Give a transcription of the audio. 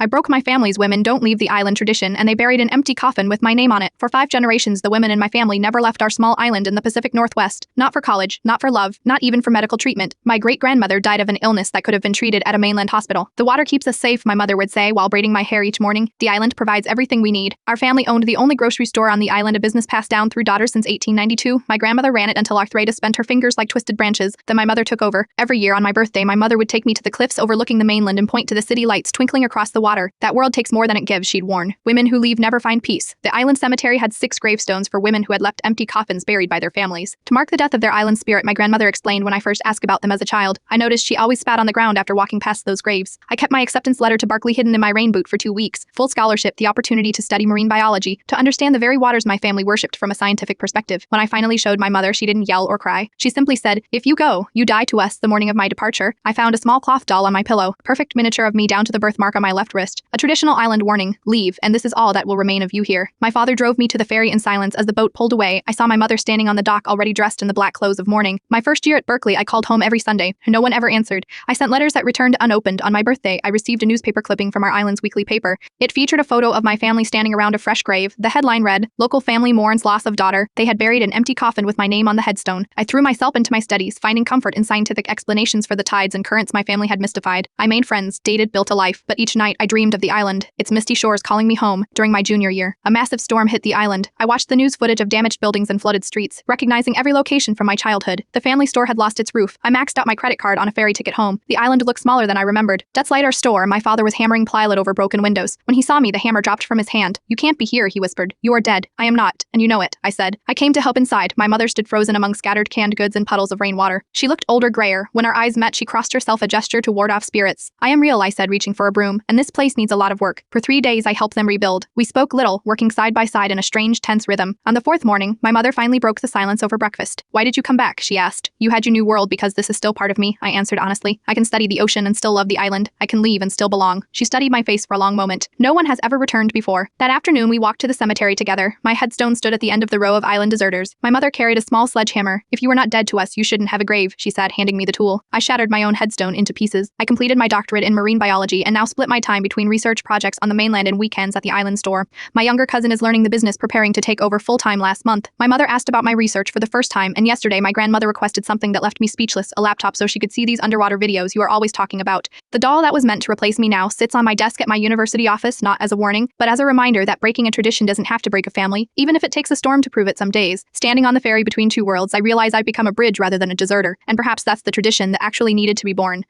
I broke my family's women don't leave the island tradition, and they buried an empty coffin with my name on it. For 5 generations, the women in my family never left our small island in the Pacific Northwest. Not for college, not for love, not even for medical treatment. My great-grandmother died of an illness that could have been treated at a mainland hospital. The water keeps us safe, my mother would say while braiding my hair each morning. The island provides everything we need. Our family owned the only grocery store on the island, a business passed down through daughters since 1892. My grandmother ran it until arthritis bent her fingers like twisted branches. Then my mother took over. Every year on my birthday, my mother would take me to the cliffs overlooking the mainland and point to the city lights twinkling across the water. That world takes more than it gives, she'd warn. Women who leave never find peace. The island cemetery had 6 gravestones for women who had left empty coffins buried by their families. To mark the death of their island spirit, my grandmother explained when I first asked about them as a child. I noticed she always spat on the ground after walking past those graves. I kept my acceptance letter to Berkeley hidden in my rain boot for 2 weeks. Full scholarship, the opportunity to study marine biology, to understand the very waters my family worshipped from a scientific perspective. When I finally showed my mother, she didn't yell or cry. She simply said, "If you go, you die to us." The morning of my departure, I found a small cloth doll on my pillow, perfect miniature of me down to the birthmark on my left wrist. A traditional island warning, leave, and this is all that will remain of you here. My father drove me to the ferry in silence. As the boat pulled away, I saw my mother standing on the dock already dressed in the black clothes of mourning. My first year at Berkeley, I called home every Sunday. No one ever answered. I sent letters that returned unopened. On my birthday, I received a newspaper clipping from our island's weekly paper. It featured a photo of my family standing around a fresh grave. The headline read, "Local family mourns loss of daughter." They had buried an empty coffin with my name on the headstone. I threw myself into my studies, finding comfort in scientific explanations for the tides and currents my family had mystified. I made friends, dated, built a life, but each night I dreamed of the island, its misty shores calling me home. During my junior year, a massive storm hit the island. I watched the news footage of damaged buildings and flooded streets, recognizing every location from my childhood. The family store had lost its roof. I maxed out my credit card on a ferry ticket home. The island looked smaller than I remembered. "Let's light our store." My father was hammering plywood over broken windows. When he saw me, the hammer dropped from his hand. "You can't be here," he whispered. "You are dead." "I am not, and you know it," I said. I came to help inside. My mother stood frozen among scattered canned goods and puddles of rainwater. She looked older, grayer. When our eyes met, she crossed herself, a gesture to ward off spirits. "I am real," I said, reaching for a broom, "and this place needs a lot of work." For 3 days, I helped them rebuild. We spoke little, working side by side in a strange, tense rhythm. On the 4th morning, my mother finally broke the silence over breakfast. "Why did you come back?" she asked. "You had your new world because this is still part of me," I answered honestly. "I can study the ocean and still love the island. I can leave and still belong." She studied my face for a long moment. "No one has ever returned before." That afternoon, we walked to the cemetery together. My headstone stood at the end of the row of island deserters. My mother carried a small sledgehammer. "If you were not dead to us, you shouldn't have a grave," she said, handing me the tool. I shattered my own headstone into pieces. I completed my doctorate in marine biology and now split my time between research projects on the mainland and weekends at the island store. My younger cousin is learning the business, preparing to take over full-time last month. My mother asked about my research for the first time, and yesterday my grandmother requested something that left me speechless, a laptop so she could see these underwater videos you are always talking about. The doll that was meant to replace me now sits on my desk at my university office, not as a warning, but as a reminder that breaking a tradition doesn't have to break a family, even if it takes a storm to prove it some days. Standing on the ferry between two worlds, I realize I've become a bridge rather than a deserter, and perhaps that's the tradition that actually needed to be born.